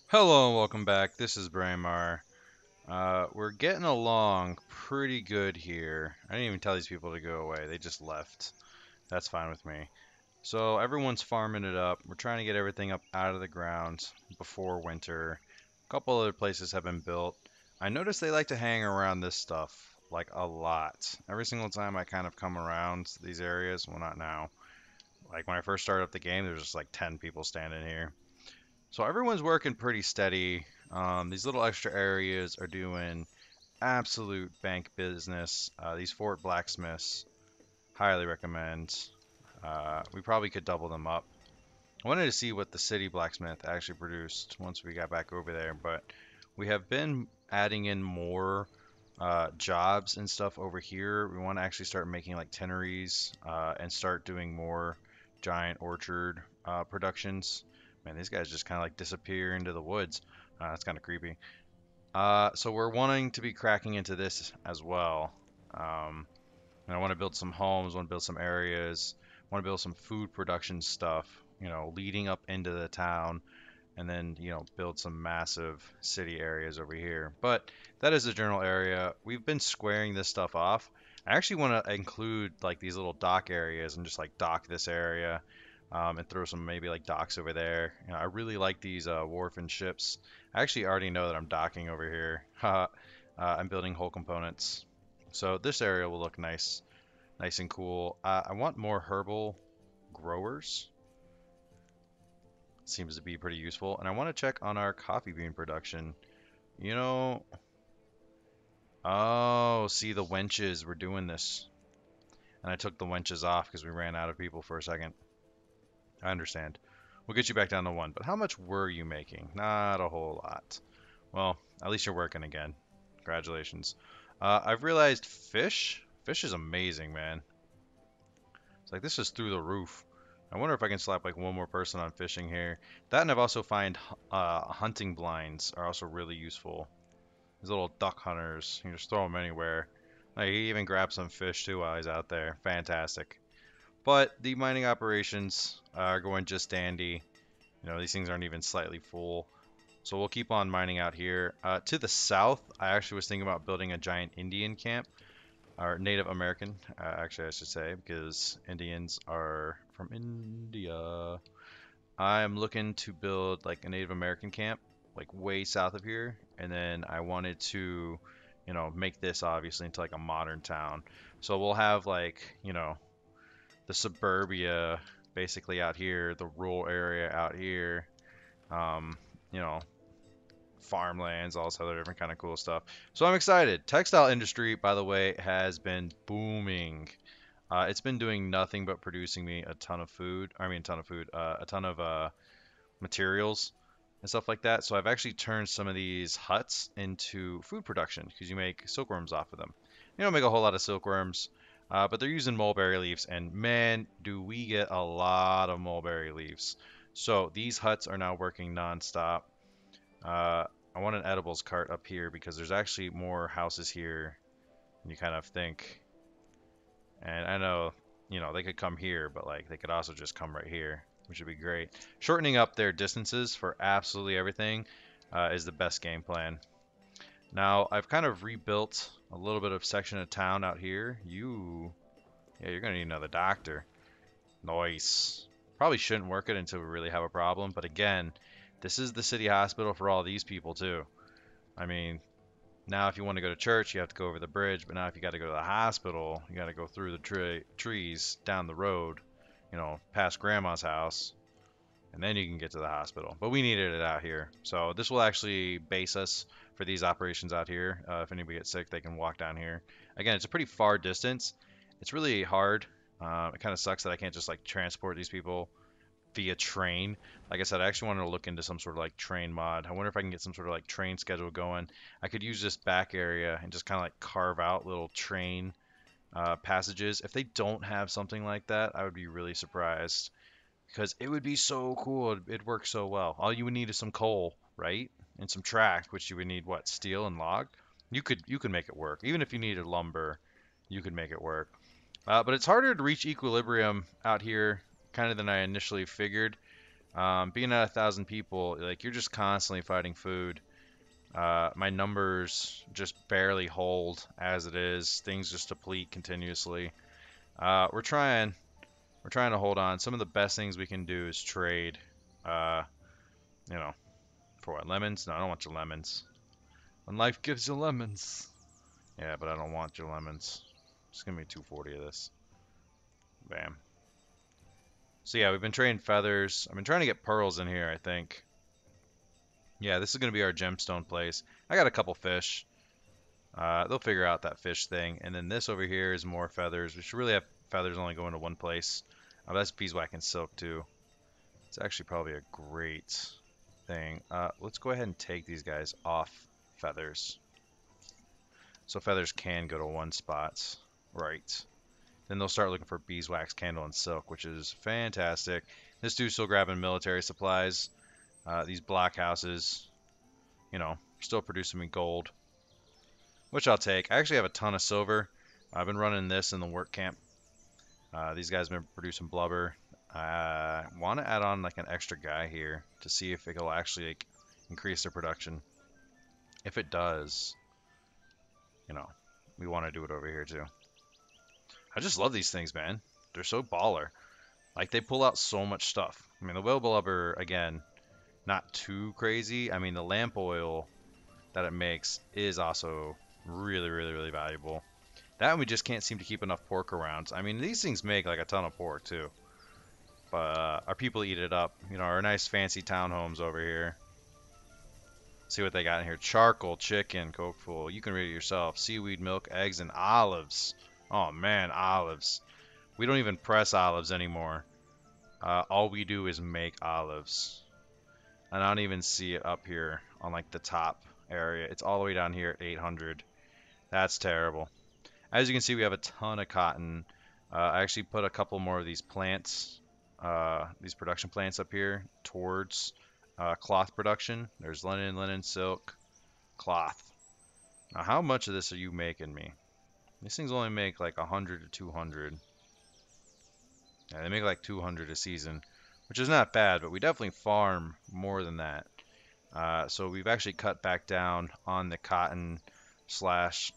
Hello and welcome back. This is Braemar. We're getting along pretty good here. I didn't even tell these people to go away. They just left. That's fine with me. So everyone's farming it up. We're trying to get everything up out of the ground before winter. A couple other places have been built. I noticed they like to hang around this stuff like a lot. Every single time I kind of come around these areas, well, not now. Like when I first started up the game, there's just like 10 people standing here. So everyone's working pretty steady. These little extra areas are doing absolute bank business. These Fort Blacksmiths, highly recommend. We probably could double them up. I wanted to see what the city blacksmith actually produced once we got back over there, but we have been adding in more jobs and stuff over here. We want to actually start making like tanneries and start doing more giant orchard productions. Man, these guys just kind of like disappear into the woods. That's kind of creepy. So we're wanting to be cracking into this as well. Um, and I want to build some homes, want to build some areas, want to build some food production stuff, leading up into the town, and then, build some massive city areas over here. But that is the general area. We've been squaring this stuff off. I actually want to include like these little dock areas and just like dock this area, and throw some maybe like docks over there. I really like these wharf and ships. I actually already know that I'm docking over here. I'm building whole components. So this area will look nice, nice and cool. I want more herbal growers. Seems to be pretty useful. And I want to check on our coffee bean production. You know, oh, see the wenches were doing this. And I took the wenches off because we ran out of people for a second. I understand. We'll get you back down to one. But how much were you making? Not a whole lot. Well, at least you're working again. Congratulations. I've realized fish. Fish is amazing, man. It's like this is through the roof. I wonder if I can slap like one more person on fishing here. That and I've also find hunting blinds are also really useful. These little duck hunters, you just throw them anywhere. Like he even grabs some fish too while he's out there. Fantastic. But the mining operations are going just dandy. These things aren't even slightly full. So we'll keep on mining out here. To the south, I actually was thinking about building a giant Indian camp, or Native American, actually I should say, because Indians are from India. I'm looking to build like a Native American camp, like way south of here, and then I wanted to, make this obviously into like a modern town. So we'll have like, the suburbia basically out here, the rural area out here, um, you know, farmlands, all this other different kind of cool stuff. So I'm excited. Textile industry, by the way, has been booming. It's been doing nothing but producing me a ton of food. I mean, a ton of food, a ton of materials and stuff like that. So I've actually turned some of these huts into food production because you make silkworms off of them. You don't make a whole lot of silkworms, but they're using mulberry leaves, and man, do we get a lot of mulberry leaves. So these huts are now working nonstop. I want an edibles cart up here because there's actually more houses here than you kind of think. And I know, they could come here, but like they could also just come right here, which would be great. Shortening up their distances for absolutely everything is the best game plan. Now, I've kind of rebuilt a little bit of section of town out here. Yeah, you're gonna need another doctor. Nice. Probably shouldn't work it until we really have a problem, but again, this is the city hospital for all these people too. I mean, now if you want to go to church, you have to go over the bridge, but now if you got to go to the hospital, you got to go through the trees down the road, past grandma's house, and then you can get to the hospital. But we needed it out here. So this will actually base us for these operations out here. If anybody gets sick, they can walk down here. Again, it's a pretty far distance. It's really hard. It kind of sucks that I can't just like transport these people via train. Like I said, I actually wanted to look into some sort of like train mod. I wonder if I can get some sort of like train schedule going. I could use this back area and just kind of like carve out little train passages. If they don't have something like that, I would be really surprised because it would be so cool. It'd work so well. All you would need is some coal, right? And some track, which you would need what, steel and log. You could make it work. Even if you needed lumber, you could make it work. But it's harder to reach equilibrium out here, kind of than I initially figured. Being at 1,000 people, like you're just constantly fighting food. My numbers just barely hold as it is. Things just deplete continuously. We're trying to hold on. Some of the best things we can do is trade. Uh, you know, for what? Lemons? No, I don't want your lemons. When life gives you lemons. Yeah, but I don't want your lemons. Just give me 240 of this. Bam. So yeah, we've been trading feathers. I've been trying to get pearls in here, I think. Yeah, this is going to be our gemstone place. I got a couple fish. They'll figure out that fish thing. And then this over here is more feathers. We should really have feathers only going to one place. That's beeswax and silk too. It's actually probably a great thing. Let's go ahead and take these guys off feathers. So feathers can go to one spot. Right. Then they'll start looking for beeswax, candle, and silk, which is fantastic. This dude's still grabbing military supplies. These blockhouses, you know, still producing me gold, which I'll take. I actually have a ton of silver. I've been running this in the work camp. These guys have been producing blubber. I want to add on like an extra guy here to see if it'll actually like increase their production. If it does, you know, we want to do it over here too. I just love these things, man. They're so baller. Like they pull out so much stuff. I mean, the whale blubber again, not too crazy. I mean, the lamp oil that it makes is also really, really, really valuable. That and we just can't seem to keep enough pork around. I mean, these things make like a ton of pork too. But our people eat it up. You know, our nice fancy townhomes over here. See what they got in here. Charcoal, chicken, coke full. You can read it yourself. Seaweed, milk, eggs, and olives. Oh man, olives. We don't even press olives anymore. All we do is make olives. And I don't even see it up here on like the top area. It's all the way down here at 800. That's terrible. As you can see, we have a ton of cotton. I actually put a couple more of these plants, these production plants up here towards cloth production. There's linen, silk, cloth. Now, how much of this are you making me? These things only make like 100 to 200. Yeah, they make like 200 a season, which is not bad, but we definitely farm more than that. So we've actually cut back down on the cotton slash,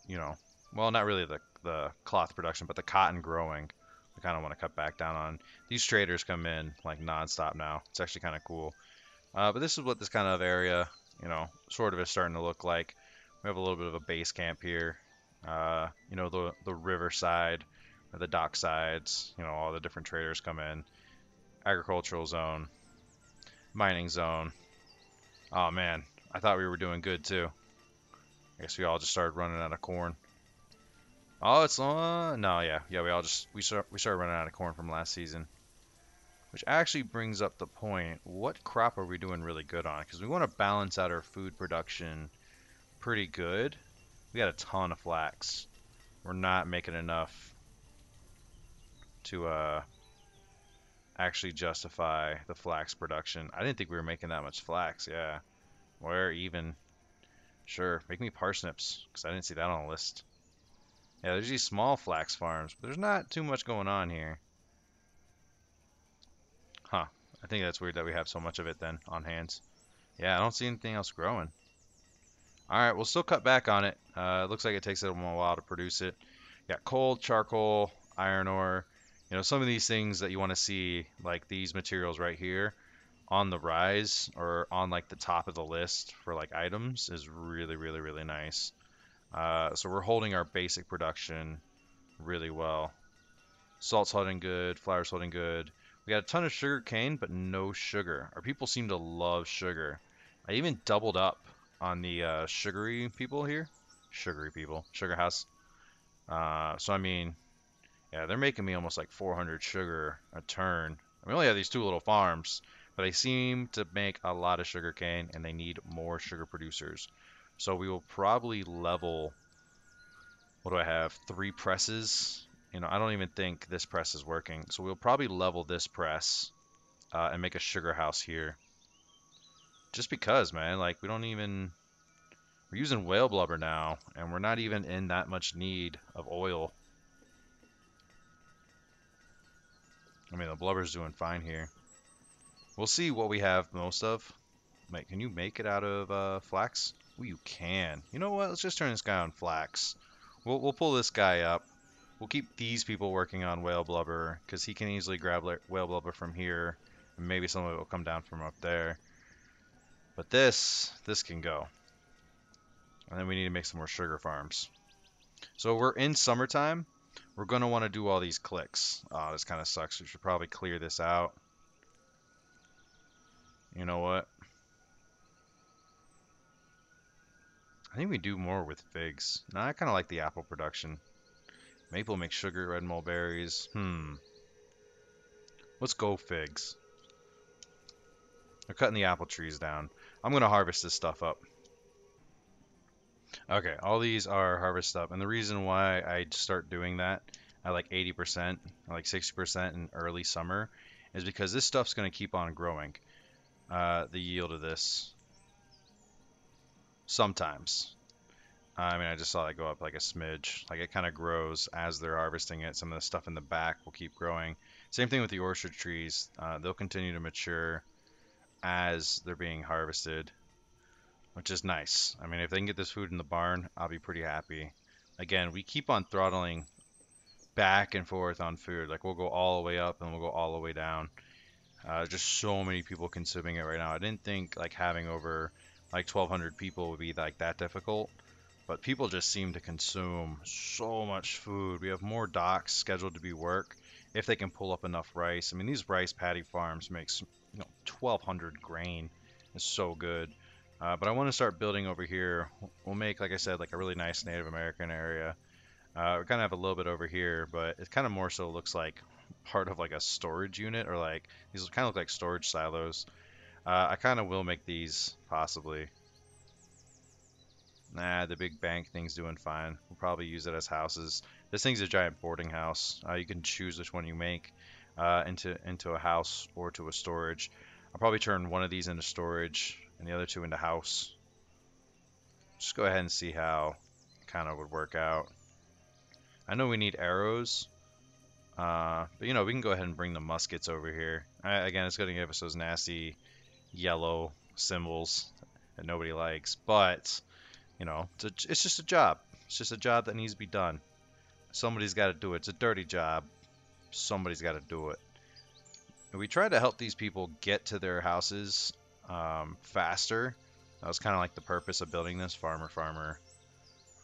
you know, well, not really the cloth production, but the cotton growing. We kind of want to cut back down on. These traders come in like nonstop now. It's actually kind of cool. But this is what this kind of area, you know, sort of is starting to look like. We have a little bit of a base camp here. You know, the riverside, the dock sides, you know, all the different traders come in. Agricultural zone, mining zone. Oh man, I thought we were doing good too. I guess we all just started running out of corn. Oh, it's no, yeah, we started running out of corn from last season, which actually brings up the point: what crop are we doing really good on? Because we want to balance out our food production pretty good. We got a ton of flax. We're not making enough to actually justify the flax production. I didn't think we were making that much flax. Yeah, we're even. Sure, make me parsnips, because I didn't see that on the list. Yeah, there's these small flax farms, but there's not too much going on here. Huh. I think that's weird that we have so much of it then on hands. Yeah, I don't see anything else growing. Alright, we'll still cut back on it. It looks like it takes a while to produce it. Got coal, charcoal, iron ore. You know, some of these things that you want to see, like these materials right here, on the rise or on like the top of the list for like items is really, really, really nice. So we're holding our basic production really well. Salt's holding good, flour's holding good. We got a ton of sugar cane, but no sugar. Our people seem to love sugar. I even doubled up on the sugary people here. Sugary people. Sugar house. So I mean, yeah, they're making me almost like 400 sugar a turn. We only have these two little farms, but they seem to make a lot of sugar cane, and they need more sugar producers. So we will probably level, what do I have, 3 presses? You know, I don't even think this press is working. So we'll probably level this press and make a sugar house here. Just because, man, like we don't even, we're using whale blubber now, and we're not even in that much need of oil. I mean, the blubber's doing fine here. We'll see what we have most of. Mate, can you make it out of flax? Oh, you can. You know what? Let's just turn this guy on flax. We'll pull this guy up. We'll keep these people working on whale blubber because he can easily grab whale blubber from here, and maybe some of it will come down from up there. But this can go. And then we need to make some more sugar farms. So we're in summertime. We're gonna want to do all these clicks. Oh, this kind of sucks. We should probably clear this out. You know what? I think we do more with figs. Now I kind of like the apple production. Maple makes sugar, red mulberries. Let's go figs. They're cutting the apple trees down. I'm gonna harvest this stuff up. Okay, all these are harvested up, and the reason why I start doing that at like 80%, or like 60% in early summer, is because this stuff's gonna keep on growing. The yield of this. Sometimes. I mean, I just saw it go up like a smidge. Like it kind of grows as they're harvesting it. Some of the stuff in the back will keep growing. Same thing with the orchard trees. They'll continue to mature as they're being harvested, which is nice. I mean, if they can get this food in the barn, I'll be pretty happy. Again, we keep on throttling back and forth on food. Like we'll go all the way up and we'll go all the way down. Just so many people consuming it right now. I didn't think like having over like 1,200 people would be like that difficult, but people just seem to consume so much food. We have more docks scheduled to be work if they can pull up enough rice. I mean, these rice paddy farms makes 1,200 grain. It's so good. But I want to start building over here. We'll make, like I said, like a really nice Native American area. We kind of have a little bit over here, but it kind of more so looks like part of like a storage unit, or like these kind of look like storage silos. I kind of will make these possibly. Nah, the big bank thing's doing fine. We'll probably use it as houses. This thing's a giant boarding house. You can choose which one you make into a house or to a storage. I'll probably turn one of these into storage and the other two into house. Just go ahead and see how it kind of would work out. I know we need arrows, but we can go ahead and bring the muskets over here. Again, it's going to give us those nasty yellow symbols that nobody likes, but it's just a job. It's just a job that needs to be done. Somebody's got to do it. It's a dirty job. Somebody's got to do it. And we try to help these people get to their houses faster. That was kind of like the purpose of building this. Farmer, farmer,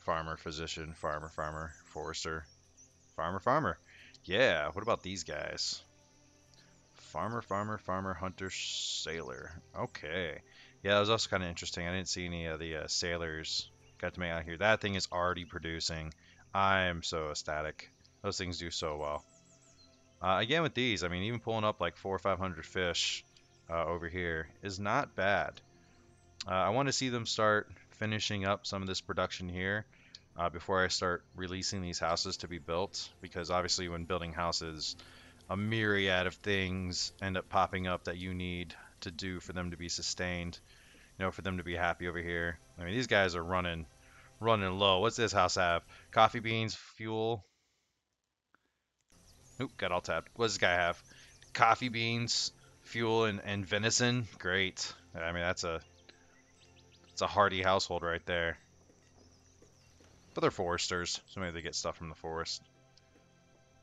farmer, physician, farmer, farmer, forester, farmer, farmer. Yeah, what about these guys? Farmer, farmer, farmer, hunter, sailor. Okay. Yeah, that was also kind of interesting. I didn't see any of the sailors got to make out here. That thing is already producing. I am so ecstatic. Those things do so well. Again, with these, I mean, even pulling up like 400 or 500 fish over here is not bad. I want to see them start finishing up some of this production here before I start releasing these houses to be built, because obviously when building houses, a myriad of things end up popping up that you need to do for them to be sustained, for them to be happy over here. I mean, these guys are running low. What's this house have? Coffee beans, fuel. Oop, got all tapped. What does this guy have? Coffee beans, fuel, and venison. Great. I mean, it's a hearty household right there. But they're foresters, so maybe they get stuff from the forest.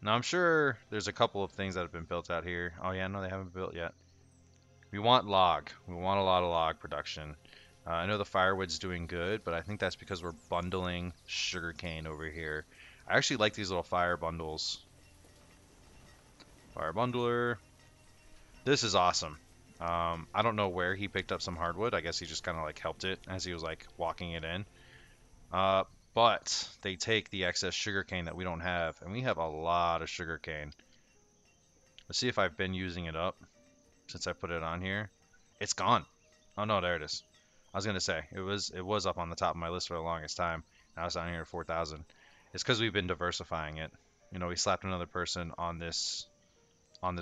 Now, I'm sure there's a couple of things that have been built out here. Oh, yeah, no, they haven't been built yet. We want log. We want a lot of log production. I know the firewood's doing good, but I think that's because we're bundling sugarcane over here. I actually like these little fire bundles. Fire bundler. This is awesome. I don't know where he picked up some hardwood. I guess he just kind of like helped it as he was like walking it in. But they take the excess sugarcane that we don't have, and we have a lot of sugarcane. Let's see if I've been using it up since I put it on here. It's gone. Oh no, there it is. I was gonna say it was up on the top of my list for the longest time. Now it's down here at 4,000. It's because we've been diversifying it. We slapped another person on this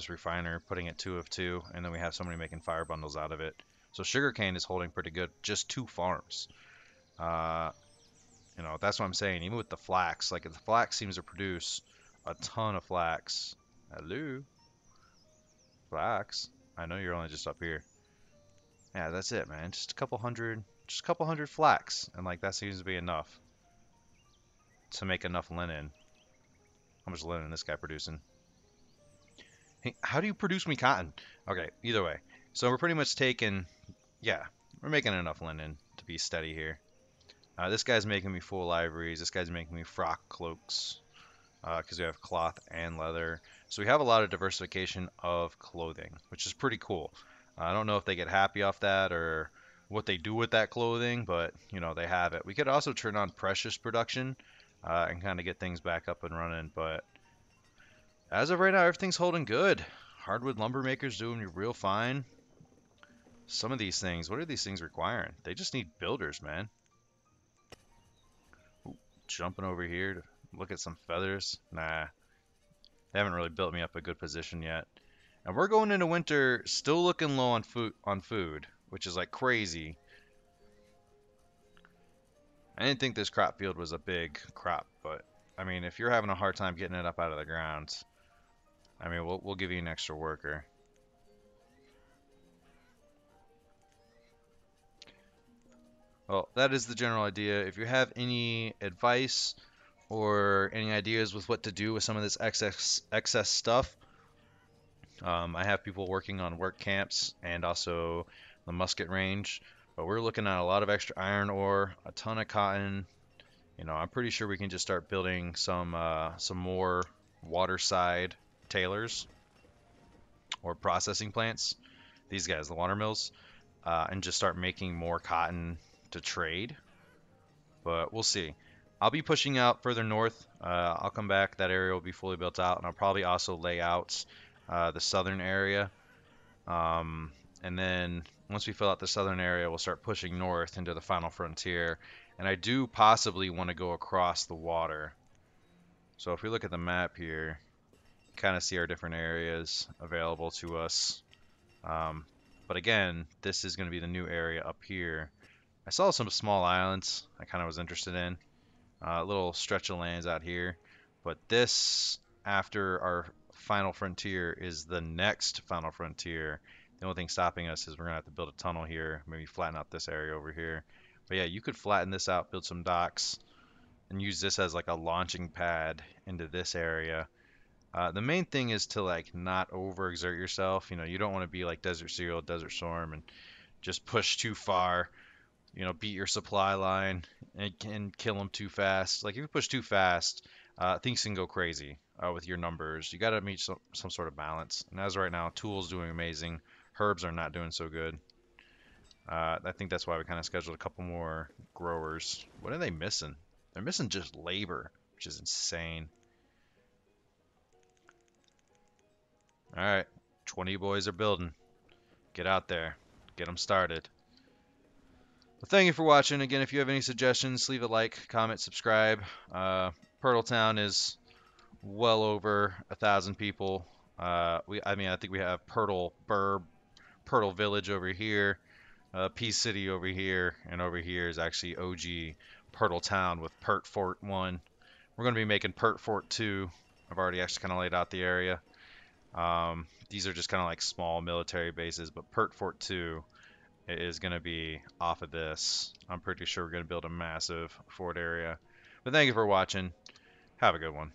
refiner, putting it 2 of 2, and then we have somebody making fire bundles out of it. So sugarcane is holding pretty good. Just 2 farms. That's what I'm saying. Even with the flax, like the flax seems to produce a ton of flax. Hello, flax. I know you're only just up here. Yeah, that's it, man. Just a couple hundred flax, and like that seems to be enough to make enough linen. How much linen this guy producing? Hey, how do you produce me cotton? Okay, either way. So we're pretty much taking, yeah, we're making enough linen to be steady here. This guy's making me full ivories. This guy's making me frock cloaks because we have cloth and leather. So we have a lot of diversification of clothing, which is pretty cool. I don't know if they get happy off that or what they do with that clothing, but you know they have it. We could also turn on precious production and kind of get things back up and running. But as of right now, everything's holding good. Hardwood lumber makers doing real fine. Some of these things, what are these things requiring? They just need builders, man. Ooh, jumping over here to look at some feathers. Nah, they haven't really built me up a good position yet. And we're going into winter still looking low on food, which is like crazy. I didn't think this crop field was a big crop, but I mean, if you're having a hard time getting it up out of the ground, I mean, we'll give you an extra worker. Well, that is the general idea. If you have any advice or any ideas with what to do with some of this excess stuff, I have people working on work camps and also the musket range. But we're looking at a lot of extra iron ore, a ton of cotton. You know, I'm pretty sure we can just start building some more waterside tailors or processing plants. These guys, the water mills, and just start making more cotton to trade. But we'll see. I'll be pushing out further north. I'll come back. That area will be fully built out, and I'll probably also lay out the southern area. Um, and then once we fill out the southern area, we'll start pushing north into the final frontier. And I do possibly want to go across the water. So if we look at the map here, kind of see our different areas available to us. Um, but again, this is going to be the new area up here. I saw some small islands I kind of was interested in. A little stretch of lands out here. But this, after our final frontier, is the next final frontier. The only thing stopping us is we're going to have to build a tunnel here, maybe flatten out this area over here. But yeah, you could flatten this out, build some docks, and use this as like a launching pad into this area. The main thing is to like not overexert yourself. You know, you don't want to be like Desert Cereal, Desert Storm, and just push too far. You know, beat your supply line and kill them too fast. Like if you push too fast, things can go crazy with your numbers. You got to meet some sort of balance. And as of right now, Tool's doing amazing. Herbs are not doing so good. I think that's why we kind of scheduled a couple more growers. What are they missing? They're missing just labor, which is insane. All right, 20 boys are building. Get out there. Get them started. Well, thank you for watching. Again, if you have any suggestions, leave a like, comment, subscribe. Turtletown is well over 1,000 people. I think we have Pirtle Village over here, Peace City over here, and over here is actually OG Turtletown with Pert Fort 1. We're going to be making Pert Fort 2. I've already actually kind of laid out the area. These are just kind of like small military bases, but Pert Fort 2 is going to be off of this. I'm pretty sure we're going to build a massive fort area. But thank you for watching. Have a good one.